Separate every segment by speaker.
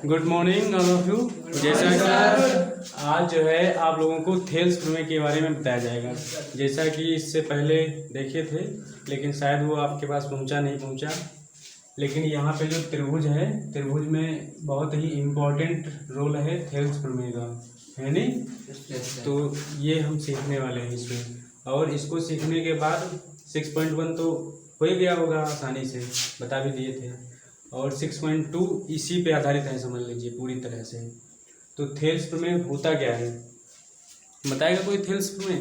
Speaker 1: Good morning all of you. जैसा कि आज जो है आप लोगों को थेल्स प्रमेय के बारे में बताया जाएगा। जैसा कि इससे पहले देखे थे लेकिन शायद वो आपके पास नहीं पहुंचा। लेकिन यहाँ पे जो त्रिभुज है, त्रिभुज में बहुत ही इम्पोर्टेंट रोल है थेल्स प्रमेय का, है नहीं? तो ये हम सीखने वाले हैं इसमें, और इसको सीखने के बाद 6.1 तो हो ही गया होगा, आसानी से बता भी दिए थे, और 6.2 इसी पे आधारित है, समझ लीजिए पूरी तरह से। तो थेल्स प्रमेय होता क्या है, बताएगा कोई थेल्स प्रमेय?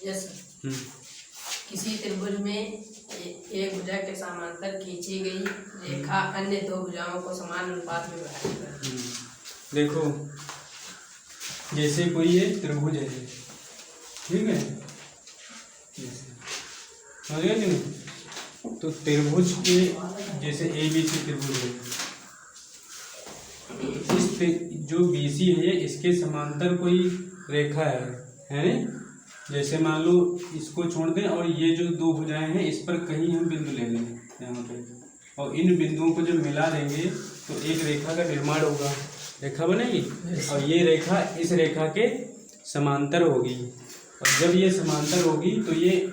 Speaker 2: Yes sir. किसी त्रिभुज में एक भुजा के समांतर खींची गई रेखा अन्य दो भुजाओं को समान अनुपात में विभाजित करती है।
Speaker 1: देखो जैसे कोई ये त्रिभुज है, ठीक है, समझ गए कि नहीं? तो त्रिभुज के जैसे ABC त्रिभुज है, इस जो BC है इसके समांतर कोई रेखा है नहीं? जैसे मान लो इसको छोड़ दें और ये जो दो भुजाएं हैं इस पर कहीं हम बिंदु ले लें यहाँ पे, और इन बिंदुओं को जब मिला देंगे तो एक रेखा का निर्माण होगा, रेखा बनेगी, और ये रेखा इस रेखा के समांतर होगी। और जब ये समांतर होगी तो ये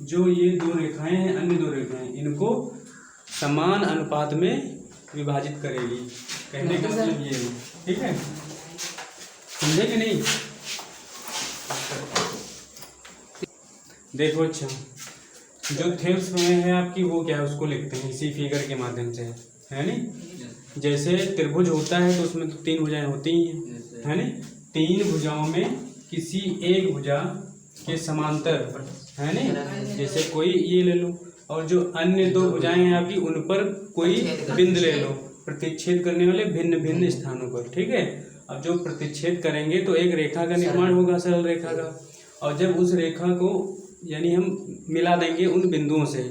Speaker 1: जो ये दो रेखाएं हैं, अन्य दो रेखाएं, इनको समान अनुपात में विभाजित करेगी। कहने का मतलब ये है, ठीक है, समझे कि नहीं? देखो अच्छा, जो थेल्स प्रमेय है आपकी वो क्या है, उसको लिखते हैं इसी फिगर के माध्यम से, है नहीं? जैसे त्रिभुज होता है तो उसमें तो तीन भुजाएं होती ही हैं, है नहीं? तीन भुजाओं में किसी एक भुजा के समांतर, है नहीं? जैसे कोई ये ले लो, और जो अन्य दो भुजाएं हैं आपकी उन पर कोई बिंदु ले लो, प्रतिच्छेद करने वाले भिन्न भिन्न स्थानों पर, ठीक है। अब जो प्रतिच्छेद करेंगे तो एक रेखा का निर्माण होगा, सरल रेखा का, और जब उस रेखा को यानी हम मिला देंगे उन बिंदुओं से,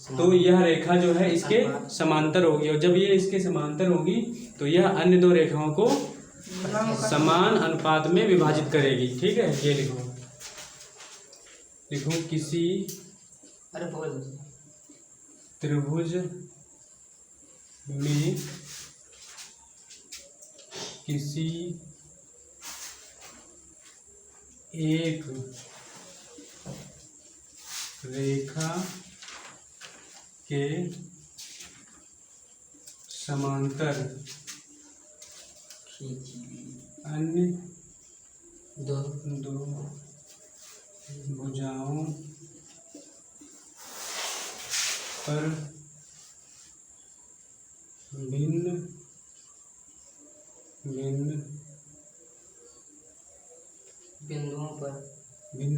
Speaker 1: तो यह रेखा जो है इसके समांतर होगी, और जब ये इसके समांतर होगी तो यह अन्य दो रेखाओं को समान अनुपात में विभाजित करेगी, ठीक है। ये लिखो, लिखो किसी त्रिभुज में किसी एक रेखा के समांतर अन्य दो भुजाओं पर भिन्न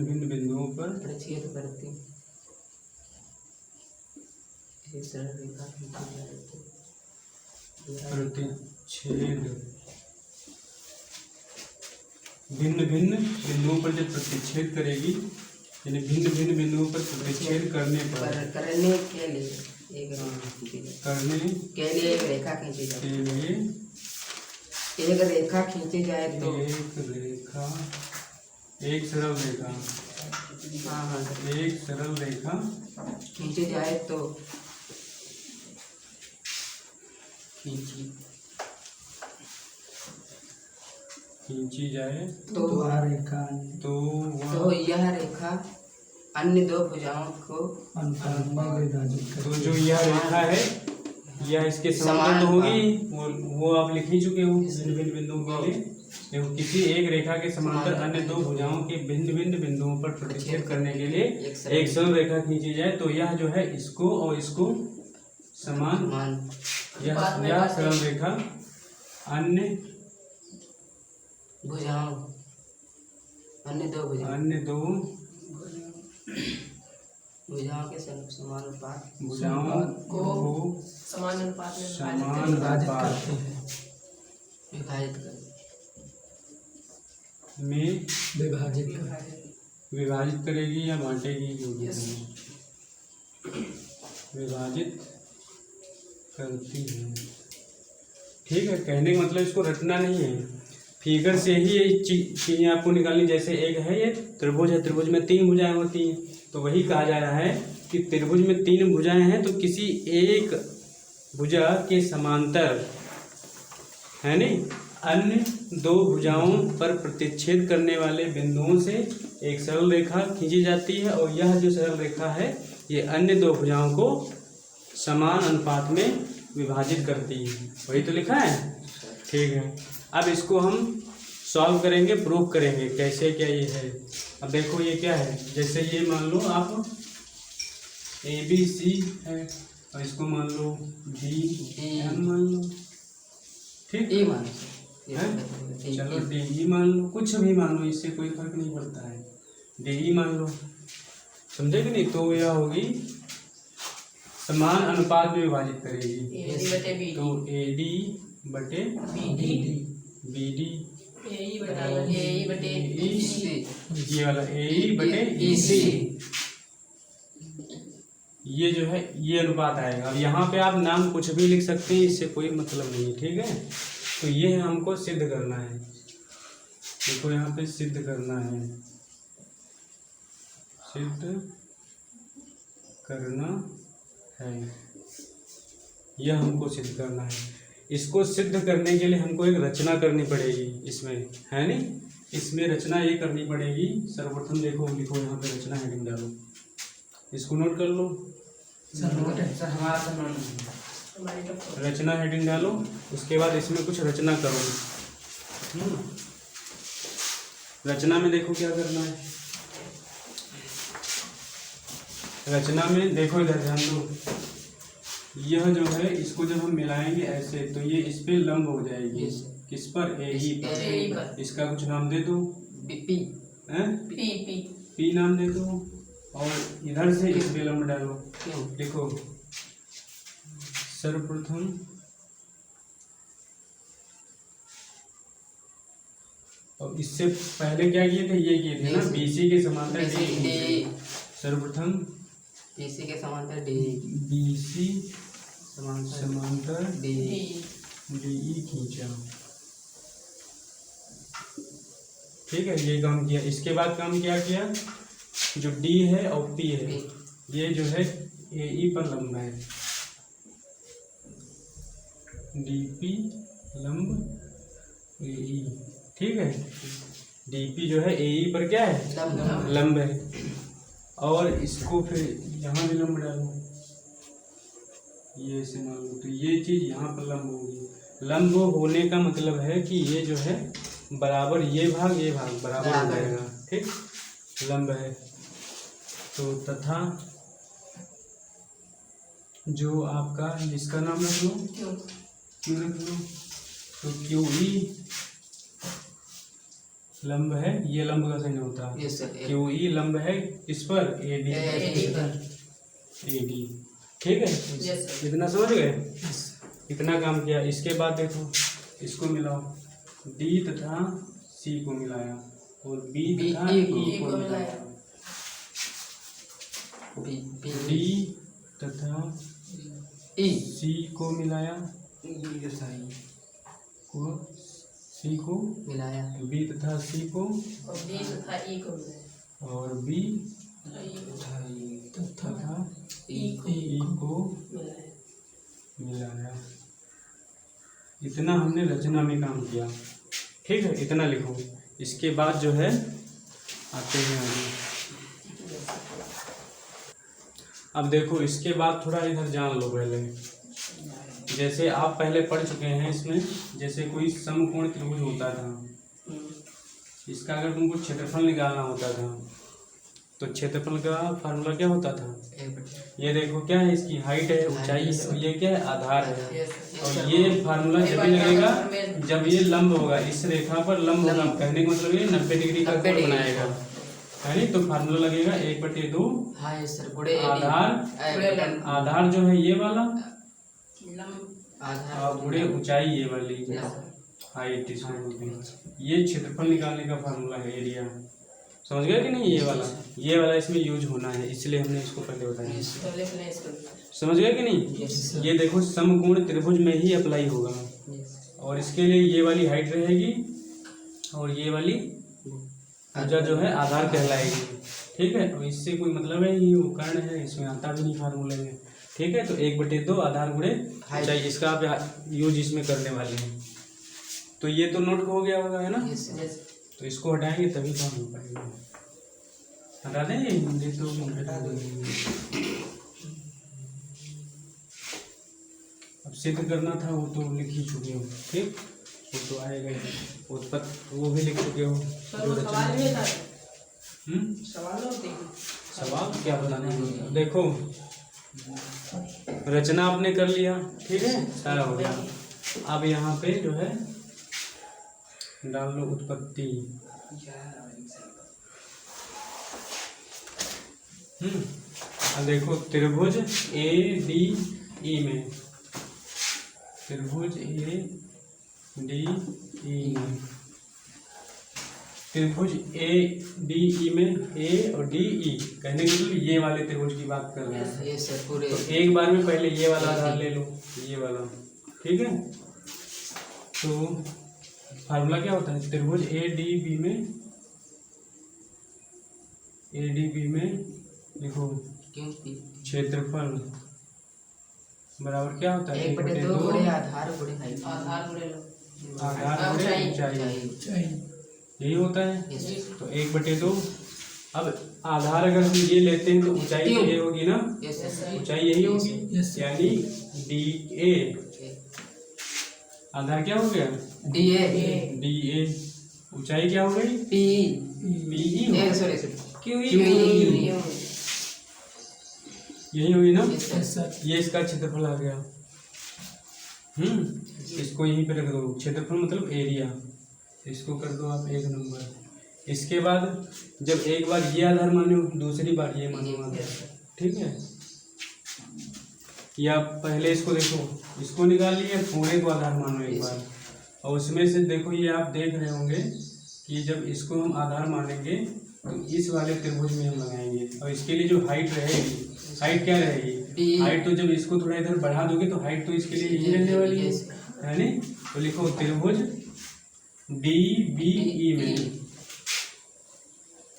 Speaker 1: भिन्न बिंदुओं पर
Speaker 2: प्रतिच्छेद करती
Speaker 1: प्रतिच्छेद, भिन्न भिन्न बिंदुओं पर जब प्रतिच्छेद करेगी, यानी भिन्न भिन्न बिंदुओं पर प्रतिच्छेद करने के लिए
Speaker 2: एक रेखा खींची जाए, एक रेखा खींची जाए तो
Speaker 1: एक सरल रेखा, एक सरल रेखा
Speaker 2: खींची जाए तो
Speaker 1: खींची जाए
Speaker 2: तो यह रेखा अन्य दो भुजाओं को
Speaker 1: तो जो यह रेखा है यह इसके समांतर होगी, वो आप लिख ही चुके हो भिन्न भिन्न बिंदुओं के लिए। देखो किसी एक रेखा के समांतर अन्य दो भुजाओं के भिन्न भिन्न बिंदुओं पर प्रतिच्छेद करने के लिए एक सरल रेखा खींची जाए तो यह जो है इसको और इसको समान, यह सरल रेखा अन्य दो
Speaker 2: भुजाओं के समान अनुपात
Speaker 1: भुजाओं को
Speaker 2: समान अनुपात
Speaker 1: में विभाजित करेगी या बांटेगी, विभाजित करती है, ठीक है। कहने का मतलब इसको रटना नहीं है, फिगर से ही ये चीज़ें आपको निकालनी। जैसे एक है ये त्रिभुज है, त्रिभुज में तीन भुजाएं होती हैं, तो वही कहा जा रहा है कि त्रिभुज में तीन भुजाएं हैं तो किसी एक भुजा के समांतर है नहीं, अन्य दो भुजाओं पर प्रतिच्छेद करने वाले बिंदुओं से एक सरल रेखा खींची जाती है और यह जो सरल रेखा है ये अन्य दो भुजाओं को समान अनुपात में विभाजित करती है। वही तो लिखा है, ठीक है। अब इसको हम सॉल्व करेंगे, प्रूव करेंगे कैसे क्या ये है। अब देखो ये क्या है, जैसे ये मान लो आप ABC है और इसको मान लो DM मान लो, ठीक
Speaker 3: ए मान
Speaker 1: है। चलो DE मान लो, कुछ भी मान लो, इससे कोई फर्क नहीं पड़ता है। DE मान लो, समझे कि नहीं। तो यह होगी समान अनुपात में विभाजित करेगी,
Speaker 2: AD बटे BD,
Speaker 1: तो AD बटे BD,
Speaker 2: AE बटे EC,
Speaker 1: ये वाला AE बटे EC, ये जो है ये अनुपात आएगा। अब यहाँ पे आप नाम कुछ भी लिख सकते हैं, इससे कोई मतलब नहीं है, ठीक है। तो ये हमको सिद्ध करना है, देखो यहाँ पे सिद्ध करना है, सिद्ध करना है, यह हमको सिद्ध करना है। इसको सिद्ध करने के लिए हमको एक रचना करनी पड़ेगी इसमें, है नहीं। इसमें रचना ये करनी पड़ेगी। सर्वप्रथम देखो, लिखो यहाँ पे रचना हेडिंग डालो, इसको नोट कर लो। रचना हेडिंग डालो, उसके बाद इसमें कुछ रचना करो। रचना में देखो क्या करना है। रचना में देखो, इधर ध्यान दो, यह जो है इसको जब हम मिलाएंगे ऐसे तो ये इस पे लंब हो जाएगी। किस पर? AE पर। इसका कुछ नाम दे दो, P नाम दे दो, और इधर से इस पे लंब डालो। देखो सर्वप्रथम और इससे पहले क्या किए थे, ये किए थे ना, BC के समांतर DE। सर्वप्रथम
Speaker 3: BC के समांतर DE,
Speaker 1: BC समांतर
Speaker 3: DE
Speaker 1: खींचा, ठीक है। ये काम किया। इसके बाद काम क्या किया, जो D है और P है ये जो है AE पर लंब है, DP लंब AE, ठीक है। DP जो है AE पर क्या है, लंब है। और इसको फिर यहाँ भी लंब डालो, ये ऐसे मान लो, तो ये चीज़ यहाँ पर लंब होगी। लंब होने का मतलब है कि ये जो है बराबर, ये भाग बराबर हो जाएगा, ठीक। लंब है तो तथा जो आपका इसका नाम रख लो, क्यों रख लो, तो QE लंब है, ये लंब का सही नहीं होता। QE लंब है इस पर AD पर, ठीक है। इतना समझ गए, इतना काम किया। इसके बाद देखो इसको मिलाओ, D तथा C को मिलाया और B तथा E को मिलाया, D तथा C को मिलाया, C को मिलाया, B तथा C को,
Speaker 2: और B तथा E को मिलाया,
Speaker 1: और B तथा E को मिलाया। इतना हमने रचना में काम किया, ठीक है। इतना लिखो। इसके बाद जो है आते हैं आगे। अब देखो इसके बाद थोड़ा इधर जान लो पहले। जैसे आप पहले पढ़ चुके हैं इसमें, जैसे कोई समकोण त्रिभुज होता था, इसका अगर तुमको क्षेत्रफल निकालना होता था तो क्षेत्रफल का फार्मूला क्या होता था, ये देखो क्या है, इसकी हाइट है, ऊंचाई है, और ये क्या है, आधार है। और ये फार्मूला जब भी लगेगा जब ये लंब होगा, इस रेखा पर लंब होगा, कहने का मतलब ये 90 डिग्री का कोण बनाएगा, है नहीं। तो फार्मूला लगेगा 1/2 आधार जो है ये वाला, गुणे ऊंचाई ये वाली, हाइट इसमें होती है। ये क्षेत्रफल निकालने का फार्मूला है, एरिया। समझ गए कि नहीं, ये वाला इसमें यूज होना है, इसलिए हमने इसको पहले बताया। समझ गए कि नहीं। ये देखो समकोण त्रिभुज में ही अप्लाई होगा, और इसके लिए ये वाली हाइट रहेगी और ये वाली भुजा जो है आधार कहलाएगी, ठीक है। और इससे कोई मतलब है, ये कर्ण है, इसमें आता भी नहीं फार्मूले में, ठीक है। तो 1/2 आधार गुणे ऊंचाई, इसका आप यूज इसमें करने वाले हैं, तो ये तो नोट हो गया होगा, है ना।
Speaker 3: यस यस
Speaker 1: तो इसको हटाएंगे तभी काम हो पाएगा। हटा दें ये हिंदी तो हटा देंगे। अब सिद्ध करना था वो तो लिख ही चुके हो, ठीक, वो तो आएगा ही। उत्पत्ति वो भी लिख चुके हो।
Speaker 2: सर वो सवाल नहीं था,
Speaker 1: सवाल होते हैं। सवाल क्या बताना है, देखो रचना आपने कर लिया, ठीक है, सारा हो गया। अब यहाँ पे जो है डाल लो उत्पत्ति। अब देखो त्रिभुज ए डी ई में, त्रिभुज ए डी ई में, त्रिभुज ए डी ई में ए और डी ई कहने के लिए ये वाले त्रिभुज की बात कर रहे हैं।
Speaker 3: यस सर पूरे।
Speaker 1: तो एक बार में पहले ये वाला आधार ले लो, ये वाला, ठीक है। तो फार्मूला क्या होता है, त्रिभुज ए डी बी में, ए डी बी में लिखो
Speaker 3: क्योंकि
Speaker 1: क्षेत्रफल बराबर क्या होता है,
Speaker 3: 1/2 गुणे आधार गुणे हाइट।
Speaker 2: आधार गुणे लो,
Speaker 1: आधार गुणे ऊंचाई, यही होता है।
Speaker 3: यस
Speaker 1: तो 1/2। अब आधार अगर हम ये लेते हैं तो ऊंचाई तो ये होगी ना,
Speaker 3: यस यस
Speaker 1: ऊंचाई यही होगी, यानी डी ए। आधार क्या हो गया,
Speaker 3: डी ए
Speaker 1: डी ए। ऊंचाई क्या हो गई,
Speaker 3: पी
Speaker 1: बी ई।
Speaker 3: ए सॉरी सॉरी
Speaker 2: क्यों
Speaker 3: क्यों ई।
Speaker 1: यही होगी ना।
Speaker 3: यस सर
Speaker 1: ये इसका क्षेत्रफल आ गया। इसको यहीं पे रख दो, क्षेत्रफल मतलब एरिया, इसको कर दो आप 1 नंबर। इसके बाद जब एक बार ये आधार मानो, दूसरी बार ये मानो, ठीक है। या पहले इसको देखो, इसको निकाल लिए, पूरे को आधार मानो एक बार, और उसमें से देखो ये आप देख रहे होंगे कि जब इसको हम आधार मानेंगे तो इस वाले त्रिभुज में हम लगाएंगे, और इसके लिए जो हाइट रहेगी, हाइट क्या रहेगी, हाइट तो जब इसको थोड़ा इधर बढ़ा दोगे तो हाइट तो इसके लिए यही रहने वाली है नहीं। तो लिखो त्रिभुज डी बी ई में,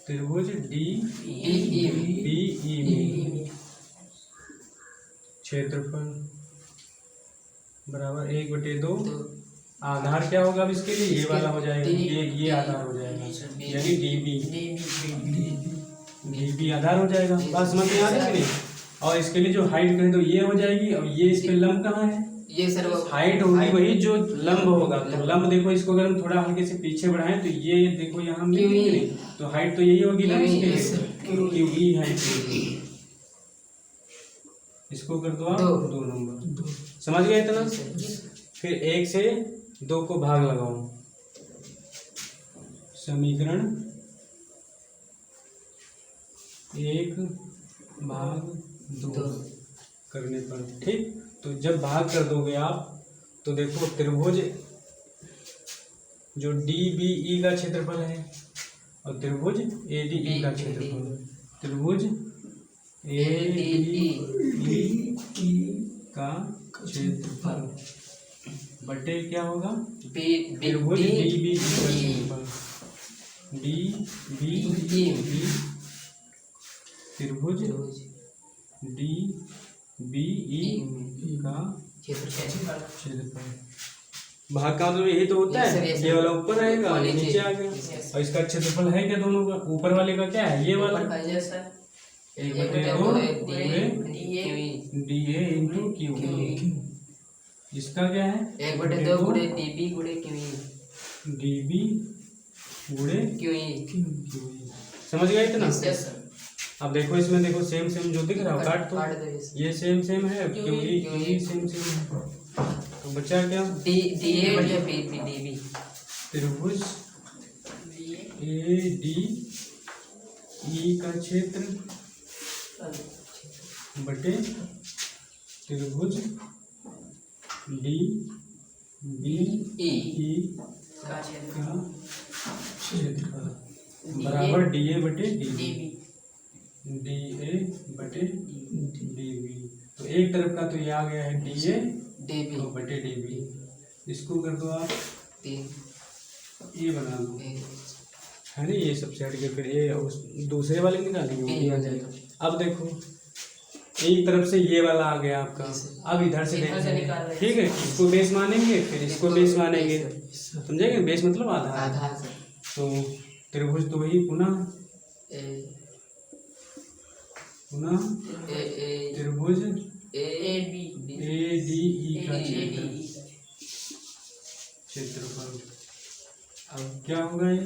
Speaker 1: त्रिभुज डी बी ई में क्षेत्रफल बराबर 1/2। आधार क्या होगा अब इसके लिए, ये वाला हो जाएगा, ये आधार हो जाएगा, यानी डीबी, डीबी आधार हो जाएगा। बात समझ में आ रही है कि नहीं। और इसके लिए जो हाइट कहें तो ये हो जाएगी, और ये इस पे लंब कहाँ है,
Speaker 3: ये सर वो
Speaker 1: हाइट होगी वही जो लंब होगा। तो लंब देखो, इसको अगर हम थोड़ा हल्के से पीछे बढ़ाएं तो ये देखो यहाँ हम लिख देंगे, तो हाइट तो यही होगी ना इसके लिए, क्यू ई हाइट। इसको कर दो आप 2 नंबर, समझ गए इतना। फिर 1 से 2 को भाग लगाओ, समीकरण 1/2 करने पर, ठीक। तो जब भाग कर दोगे आप तो देखो त्रिभुज जो डी बी ई का क्षेत्रफल है और त्रिभुज ए डी ई का क्षेत्रफल, त्रिभुज ए डी ई का क्षेत्रफल बटे क्या होगा, त्रिभुज डी बी ई का क्षेत्रफल, डी बी ई त्रिभुज डी बी ई का क्षेत्रफल। भाग का मतलब यही तो होता है, ये वाला ऊपर रहेगा, ये नीचे आ गया। और इसका क्षेत्रफल है क्या दोनों का, ऊपर वाले का क्या है, ये वाला 1/2 डी ए इंटू क्यू। इसका क्या है,
Speaker 3: 1/2 गुणे डीबी गुणे क्यूई,
Speaker 1: डीबी गुणे
Speaker 3: क्यूई।
Speaker 1: समझ गए इतना।
Speaker 2: Yes sir.
Speaker 1: अब देखो इसमें देखो सेम सेम जो दिख रहा है काट
Speaker 3: काट
Speaker 1: तो
Speaker 3: दो इस।
Speaker 1: ये सेम सेम है, क्योंकि सेम सेम है। तो बचा क्या,
Speaker 3: डी डी ए बढ़िया बी बी डी बी।
Speaker 1: त्रिभुज ए डी ई का क्षेत्र बटे त्रिभुज डी बी ई
Speaker 2: का
Speaker 1: का क्षेत्रफल बराबर डी ए बटे डी बी, डी ए बटे डी बी। तो एक तरफ का तो ये आ गया है डी ए
Speaker 3: डीबी
Speaker 1: बटे डी बी। इसको कर दो आप
Speaker 3: 3
Speaker 1: ये बना दो, है ना, ये सबसे हट के फिर ये उस दूसरे वाले निकालेंगे वो भी आ जाएगा। अब देखो एक तरफ से ये वाला आ गया आपका। अब इधर से
Speaker 2: इधर से
Speaker 1: देखेंगे,
Speaker 2: निकाल रहे हैं।
Speaker 1: ठीक है, इसको बेस मानेंगे, फिर इसको बेस मानेंगे, समझेंगे? बेस मतलब आधार।
Speaker 3: आधार से
Speaker 1: तो त्रिभुज तो वही पुनः
Speaker 3: ए
Speaker 1: पुनः
Speaker 3: ए ए
Speaker 1: त्रिभुज
Speaker 3: ए
Speaker 2: बी
Speaker 1: ADE का
Speaker 3: ADE
Speaker 1: क्षेत्रफल अब क्या होगा ये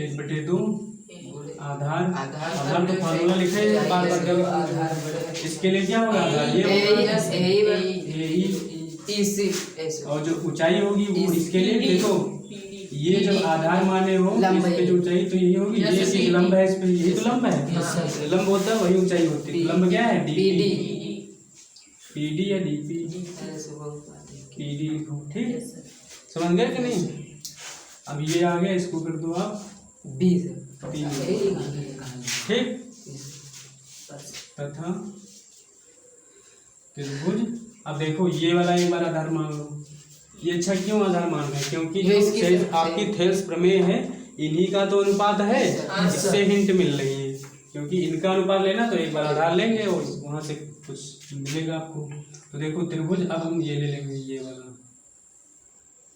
Speaker 1: 1/2
Speaker 3: गुणे
Speaker 1: आधार।
Speaker 3: आधार
Speaker 1: आधार तो फार्मूला लिखे हैं बार बार कर।
Speaker 3: आधार बड़े
Speaker 1: इसके लिए क्या होगा आधार ये होगा
Speaker 3: AE
Speaker 1: और जो ऊंचाई होगी वो इसके लिए देखो ये जब आधार माने हो
Speaker 3: लंब
Speaker 1: इस पे जो ऊंचाई तो ये होगी, ये चीज लंब है, इस पे ये तो लंब है, लंब होता है वही ऊंचाई होती है। लंब क्या है
Speaker 3: PD
Speaker 1: PD या DP PD ठीक, समझ गए कि नहीं? अब ये आ गया, इसको कर दो आप
Speaker 3: 20
Speaker 1: ठीक। तथा त्रिभुज अब देखो ये वाला एक बार आधार मान लो। ये अच्छा क्यों आधार मान रहे हैं? क्योंकि
Speaker 3: ये इसकी
Speaker 1: जो आपकी थेल्स प्रमेय है इन्हीं का तो अनुपात है, इससे हिंट मिल रही है। क्योंकि इनका अनुपात लेना तो एक बार आधार लेंगे और वहां से कुछ मिलेगा आपको। तो देखो त्रिभुज अब हम ये ले लेंगे, ये वाला,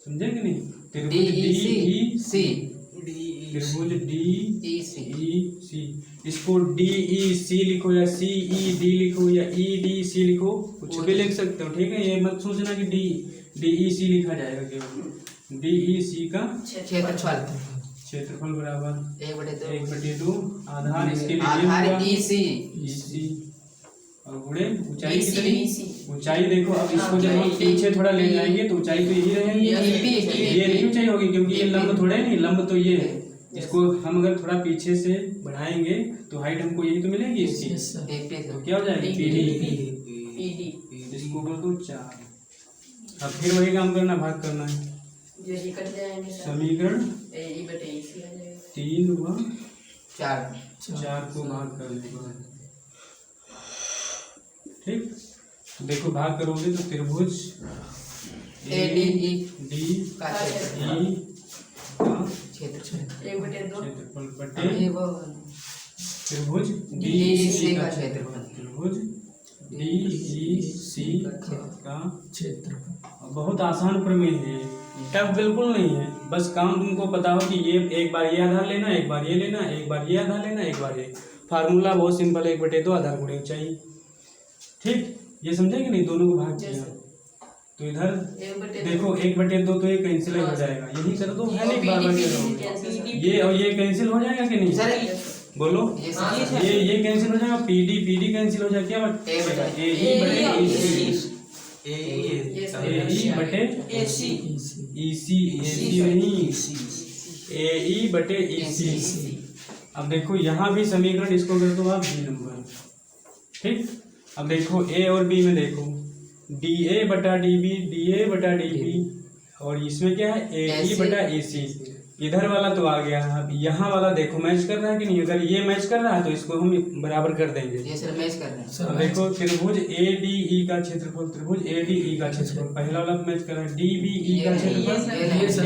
Speaker 1: समझे कि नहीं? त्रिभुज DEC, त्रिभुज DEC, इसको DEC लिखो या CED लिखो या EDC लिखो, कुछ भी लिख सकते हो, ठीक है? ये मत सोचना कि DEC लिखा जाएगा केवल। DEC का क्षेत्रफल बराबर 1/2 आधार, इसके लिए
Speaker 3: आधार
Speaker 1: होगा
Speaker 3: EC
Speaker 1: और गुणे ऊंचाई कितनी? ऊंचाई देखो अब इसको जब हम पीछे थोड़ा ले जाएंगे तो ऊंचाई तो यही रहेगी, ये नहीं ऊंचाई होगी क्योंकि ये लंब थोड़ा नहीं, लंब तो ये है। इसको हम अगर थोड़ा पीछे से बढ़ाएंगे तो हाइट हमको यही तो मिलेगी इसकी। तो क्या हो जाएगी PD, इसको कर दो 4। अब फिर वही काम करना, भाग करना है।
Speaker 2: यही कट जाएंगे सर।
Speaker 3: AE
Speaker 1: समीकरण
Speaker 2: बटे AC आ जाएगा।
Speaker 1: 3 व
Speaker 3: 4
Speaker 1: को भाग कर देगा, ठीक। तो देखो भाग करोगे तो त्रिभुज
Speaker 3: ADE
Speaker 1: DE
Speaker 3: का
Speaker 1: का
Speaker 3: क्षेत्रफल
Speaker 2: 1/2
Speaker 1: क्षेत्रफल बटे त्रिभुज
Speaker 3: DEC का क्षेत्रफल
Speaker 1: त्रिभुज DEC का क्षेत्रफल। बहुत आसान प्रमेय है, टफ बिल्कुल नहीं है। बस काम तुमको पता हो कि ये एक बार ये आधार लेना, एक बार ये लेना, एक बार ये आधार लेना, एक बार ये। फार्मूला बहुत सिंपल है, 1/2 आधार गुणे ऊंचाई, ठीक। ये समझे कि नहीं? दोनों को भाग किया तो इधर देखो 1/2 तो ये कैंसिल हो जाएगा, यही कर दो, है नहीं? बार-बार ये करो। ये और ये कैंसिल हो जाएगा कि नहीं? बोलो ये कैंसिल हो जाएगा, PD कैंसिल हो जाएगा, क्या बट AE बटे AC नहीं, AE बटे EC। अब देखो यहाँ भी समीकरण इसको कर दो आप B नंबर, ठीक। अब देखो A और B में देखो DA बटा DB और इसमें क्या है AE बटा AC। इधर वाला तो आ गया, अब यहाँ वाला देखो मैच कर रहा है कि नहीं? अगर ये मैच कर रहा है तो इसको हम बराबर कर देंगे।
Speaker 3: ये सर मैच कर रहे हैं।
Speaker 1: अब देखो त्रिभुज ADE का क्षेत्रफल, त्रिभुज ADE का क्षेत्रफल, पहला वाला मैच कर रहा है, DBE का क्षेत्रफल,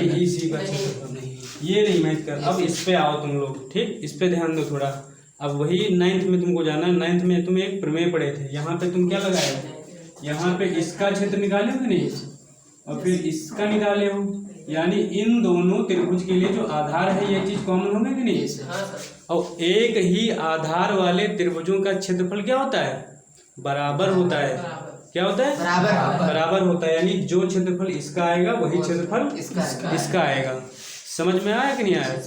Speaker 1: DEC का क्षेत्रफल, ये नहीं मैच कर। अब इस पे आओ तुम लोग, ठीक, इस पे ध्यान दो थोड़ा। अब वही 9th में तुमको जाना, 9th में तुम एक प्रमेय पढ़े थे, यहाँ पे तुम क्या लगाए हो? यहाँ पे इसका क्षेत्र निकाले हो कि नहीं, और फिर इसका निकाले हो, यानी इन दोनों त्रिभुज के लिए जो आधार है ये चीज कॉमन होगा कि नहीं? और एक ही आधार वाले त्रिभुजों का क्षेत्रफल क्या होता है? बराबर होता है। क्या होता है? बराबर होता है, यानी जो क्षेत्रफल इसका आएगा वही क्षेत्रफल इसका आएगा। समझ में आया कि नहीं आया?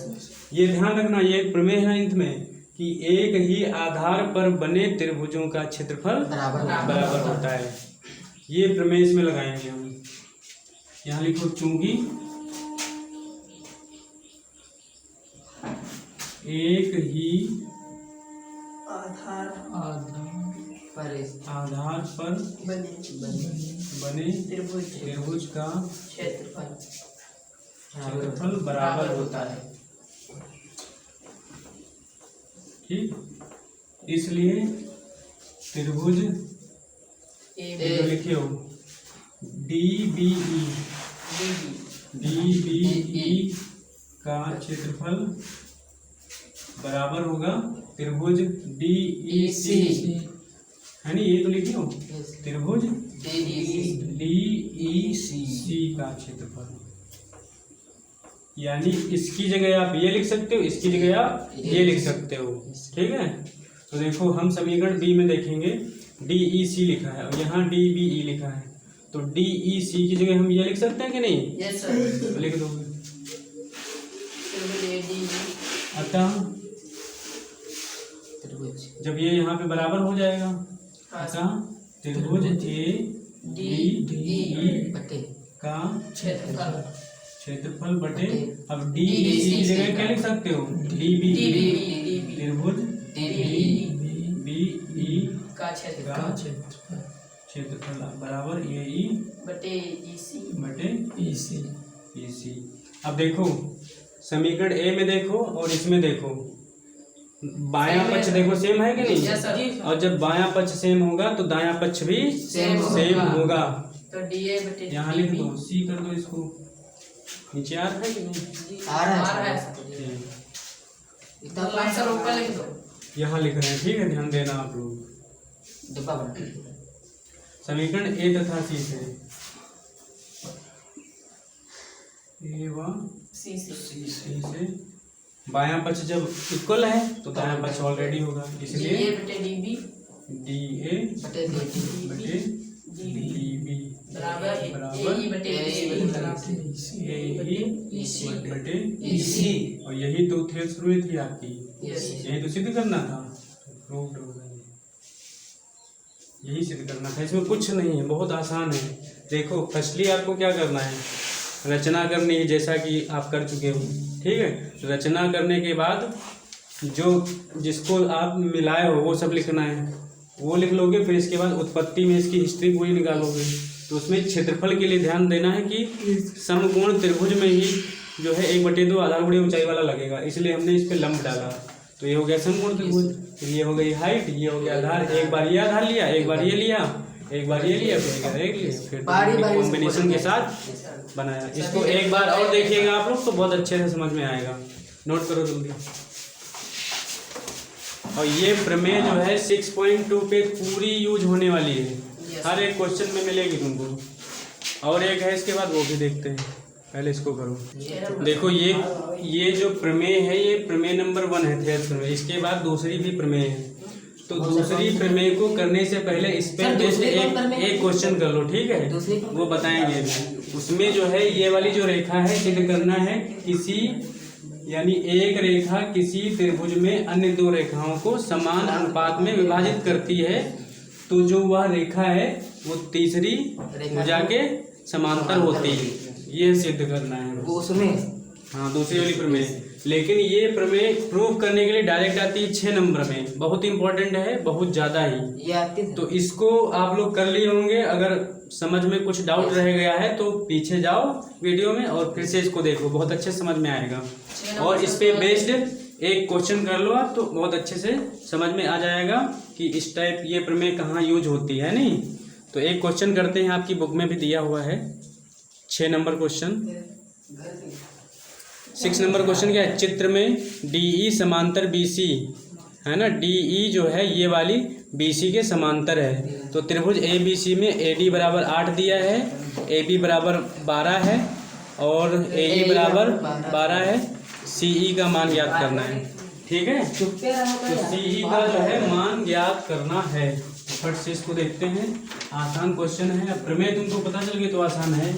Speaker 1: ये ध्यान रखना, ये एक प्रमेय है अंत में कि एक ही आधार पर बने त्रिभुजों का क्षेत्रफल बराबर होता है। ये प्रमेय इसमें लगाएंगे हम। यहाँ लिखो चूंकि एक ही
Speaker 2: आधार
Speaker 1: पर बने त्रिभुज का क्षेत्रफल बराबर होता है, ठीक। इसलिए त्रिभुज जो लिखे हो DBE का क्षेत्रफल बराबर होगा त्रिभुज DEC है नहीं, ये तो लिखी हो
Speaker 3: Yes.
Speaker 1: त्रिभुज
Speaker 3: DEC
Speaker 1: DEC का क्षेत्रफल, यानी इसकी जगह आप ये लिख सकते हो, इसकी जगह आप ये लिख सकते हो, ठीक है। तो देखो हम समीकरण बी में देखेंगे DEC लिखा है और यहाँ DBE लिखा है, तो DEC की जगह हम ये लिख सकते हैं कि नहीं,
Speaker 2: यस सर।
Speaker 1: तो लिख दोगे।
Speaker 2: त्रिभुज ADB
Speaker 1: अतः
Speaker 3: त्रिभुज
Speaker 1: जब ये यहाँ पे बराबर हो जाएगा,
Speaker 2: हाँ,
Speaker 1: अतः त्रिभुज ADE
Speaker 3: बटे
Speaker 1: का
Speaker 2: क्षेत्रफल
Speaker 1: क्षेत्रफल बटे, अब DEC की जगह क्या लिख सकते हो, DBE,
Speaker 2: DBE
Speaker 1: त्रिभुज DBE
Speaker 2: का
Speaker 1: का
Speaker 2: क्षेत्रफल
Speaker 1: क्षेत्रफल बराबर AE
Speaker 2: बटे EC
Speaker 1: बटे EC। अब देखो समीकरण ए में देखो और इसमें देखो, बायां
Speaker 2: सेम
Speaker 1: पक्ष
Speaker 2: है।
Speaker 1: देखो सेम है कि नहीं,
Speaker 2: यस सर।
Speaker 1: और जब बायां पक्ष सेम होगा तो दायां पक्ष भी
Speaker 3: सेम
Speaker 1: सेम होगा।
Speaker 2: तो DA बटे
Speaker 1: यहाँ लिख
Speaker 2: DB
Speaker 1: दो, C कर दो, इसको नीचे आ रहा है कि नहीं,
Speaker 3: आ रहा
Speaker 2: आ रहा
Speaker 3: है
Speaker 2: है
Speaker 3: सर।
Speaker 1: ठीक।
Speaker 3: इतना
Speaker 2: तो आंसर ऊपर लिख दो।
Speaker 1: यहाँ लिख रहे हैं, ठीक है, ध्यान देना आप लोग।
Speaker 3: डिब्बा बना
Speaker 1: समीकरण ए तथा सी से, ए व
Speaker 2: C से
Speaker 1: सी से बायां पक्ष जब इक्वल है तो दायां पक्ष ऑलरेडी होगा, इसलिए
Speaker 2: DA बटे DB
Speaker 1: DA
Speaker 3: बटे DT
Speaker 1: बटे DB
Speaker 2: बराबर
Speaker 1: बराबर
Speaker 2: AE बटे
Speaker 3: AE
Speaker 1: AE बटे
Speaker 3: EC।
Speaker 1: और यही तो थ्योरम शुरू थी आपकी,
Speaker 2: यस
Speaker 1: यही तो सिद्ध करना था, प्रूव्ड हो गई, यही सिद्ध करना था, इसमें कुछ नहीं है, बहुत आसान है। देखो फर्स्टली आपको क्या करना है, रचना करनी है, जैसा कि आप कर चुके हो, ठीक है। रचना करने के बाद जो जिसको आप मिलाए हो वो सब लिखना है, वो लिख लोगे, फिर इसके बाद उत्पत्ति में इसकी हिस्ट्री पूरी निकालोगे। तो उसमें क्षेत्रफल के लिए ध्यान देना है कि समकोण त्रिभुज में ही जो है 1/2 आधार गुणे ऊंचाई वाला लगेगा, इसलिए हमने इस पे लंब डाला। तो ये हो गया समकोण त्रिभुज, फिर ये हो गई हाइट, ये हो गया आधार, एक बार ये आधार लिया, एक बार ये लिया, एक बार ये लिया, फिर एक लिया, फिर कॉम्बिनेशन के साथ बनाया। इसको एक बार और देखिएगा आप लोग तो बहुत अच्छे से समझ में आएगा, नोट करो जल्दी। और ये प्रमेय जो है 6.2 पे पूरी यूज होने वाली है, हर एक क्वेश्चन में मिलेगी तुमको। और एक है इसके बाद, वो भी देखते हैं, पहले इसको करो। देखो ये जो प्रमेय है ये प्रमेय नंबर 1 है थेरस प्रमेय, इसके बाद दूसरी भी प्रमेय है। तो दूसरी प्रमेय को करने से पहले इस पे एक क्वेश्चन कर लो, ठीक है, वो बताएंगे। उसमें जो है ये वाली जो रेखा है सिद्ध करना है, किसी यानी एक रेखा किसी त्रिभुज में अन्य 2 रेखाओं को समान अनुपात में विभाजित करती है, तो जो वह रेखा है वो तीसरी भुजा के समांतर होती है, ये सिद्ध करना है
Speaker 3: वो उसमें।
Speaker 1: हाँ, दूसरी वाली प्रमेय। लेकिन ये प्रमेय प्रूव करने के लिए डायरेक्ट आती है 6 नंबर में, बहुत इंपॉर्टेंट है, बहुत ज़्यादा ही।
Speaker 3: ये आती है
Speaker 1: तो इसको आप लोग कर लिए होंगे, अगर समझ में कुछ डाउट रह गया है तो पीछे जाओ वीडियो में और फिर से इसको देखो, बहुत अच्छे समझ में आएगा। और इस पे बेस्ड एक क्वेश्चन कर लो आप तो बहुत अच्छे से समझ में आ जाएगा कि इस टाइप ये प्रमेय कहाँ यूज होती है, नहीं। तो एक क्वेश्चन करते हैं, आपकी बुक में भी दिया हुआ है 6 नंबर क्वेश्चन। 6 नंबर क्वेश्चन क्या है, चित्र में DE समांतर BC है ना, DE जो है ये वाली BC के समांतर है। तो त्रिभुज ABC में AD बराबर 8 दिया है, AB बराबर 12 है और AE बराबर 12 है। CE का मान ज्ञात करना है, ठीक है। तो CE का जो है मान ज्ञात करना है। फट से इसको देखते हैं, आसान क्वेश्चन है। प्रमेय तुमको पता चल गई तो आसान है,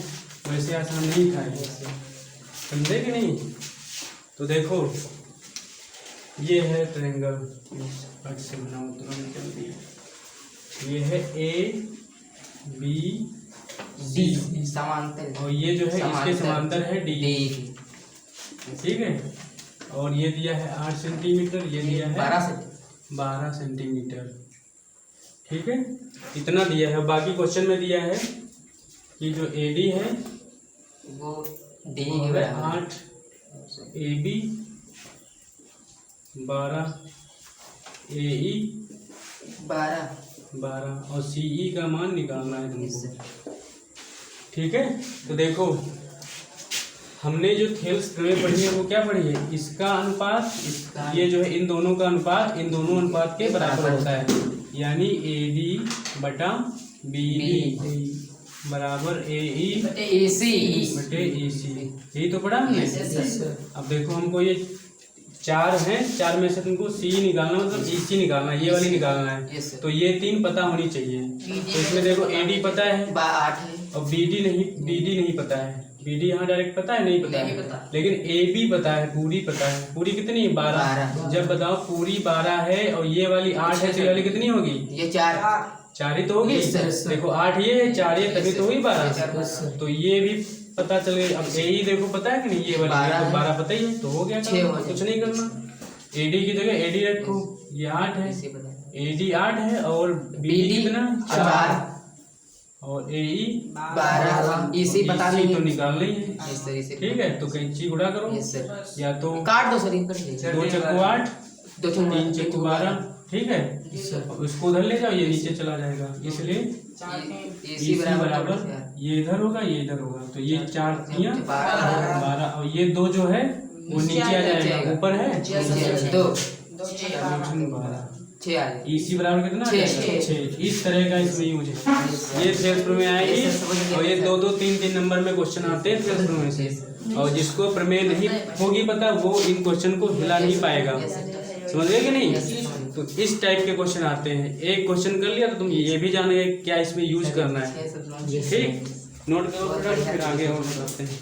Speaker 1: वैसे आसान नहीं था, समझे कि नहीं। तो देखो ये है ट्रायंगल, फट से बनाओ तुरंत जल्दी। ये है ABD
Speaker 3: समांतर,
Speaker 1: और ये जो है इसके समांतर है DE, ठीक है। और ये दिया है 8 सेंटीमीटर, ये दिया है 12 सेंटीमीटर, ठीक है। इतना दिया है। बाकी क्वेश्चन में दिया है कि जो AD है
Speaker 3: वो D के बराबर
Speaker 1: 8, AB 12, AE 12 और CE का मान निकालना है तुमको, ठीक है। तो देखो हमने जो थेल्स प्रमेय पढ़ी है वो क्या पढ़ी है, इसका अनुपात ये जो है इन दोनों का अनुपात इन दोनों अनुपात के बराबर होता है। यानी AD बटा BD बराबर AE
Speaker 3: AC
Speaker 1: बटे EC। यही तो पढ़ा हमने।
Speaker 2: Yes, sir.
Speaker 1: अब देखो हमको ये 4 हैं, 4 में से तुमको C निकालना मतलब EC निकालना है, ये वाली निकालना है।
Speaker 3: Yes, sir.
Speaker 1: तो ये 3 पता होनी चाहिए। तो इसमें देखो AD पता है
Speaker 3: 8 है।
Speaker 1: और BD नहीं पता है। BD यहाँ डायरेक्ट पता है, नहीं पता
Speaker 2: नहीं
Speaker 1: है।
Speaker 2: पता।
Speaker 1: लेकिन AB पता है, पूरी पता है। पूरी कितनी? 12। जब बताओ पूरी 12 है और ये वाली 8 है, तो ये वाली कितनी होगी?
Speaker 3: ये 4
Speaker 1: 4 ही तो होगी।
Speaker 3: Yes, sir.
Speaker 1: देखो 8 ये है, 4 ये, तभी तो हुई 12।
Speaker 3: Yes, sir.
Speaker 1: तो ये भी पता चल गई। अब AE देखो पता है कि नहीं? ये वाली
Speaker 3: 12
Speaker 1: तो
Speaker 3: है।
Speaker 1: 12 पता ही है, तो हो गया काम।
Speaker 3: 6 हो गया।
Speaker 1: कुछ नहीं करना। AD की जगह AD रखो, ये 8 है।
Speaker 3: इसी पता है।
Speaker 1: AD 8 है और BD
Speaker 3: BD
Speaker 1: कितना?
Speaker 3: 4
Speaker 1: और AE
Speaker 3: 12 इसी पता
Speaker 1: EC
Speaker 3: नहीं
Speaker 1: तो
Speaker 3: है।
Speaker 1: निकालना ही है।
Speaker 3: इस तरह से
Speaker 1: ठीक है, तो कैंची गुणा करो।
Speaker 3: Yes, sir.
Speaker 1: या तो
Speaker 3: काट दो सर, इनका ठीक है।
Speaker 1: 2 चक्कू 8,
Speaker 3: 2
Speaker 1: 3 चक्कू 12। ठीक है, अब उसको उधर ले जाओ, ये नीचे चला जाएगा, इसलिए
Speaker 3: AC
Speaker 1: बराबर ये इधर होगा, ये इधर होगा। तो ये 4 तियां 12 और ये 2 जो है वो नीचे आ जाएगा, ऊपर है
Speaker 3: 2
Speaker 1: 12।
Speaker 3: 6 आ गए।
Speaker 1: EC बराबर कितना?
Speaker 3: छः।
Speaker 1: 6। इस तरह का इसमें यूज है। ये थेल्स प्रमेय आएगी और ये 2-2, 3-3 नंबर में क्वेश्चन आते हैं थेल्स प्रमेय से। और जिसको प्रमेय नहीं होगी पता, वो इन क्वेश्चन को हिला नहीं पाएगा। समझ गए कि नहीं? तो इस टाइप के क्वेश्चन आते हैं। एक क्वेश्चन कर लिया तो तुम ये भी जान गए क्या इसमें यूज करना है। ठीक, नोट करो, फिर आगे और बताते हैं।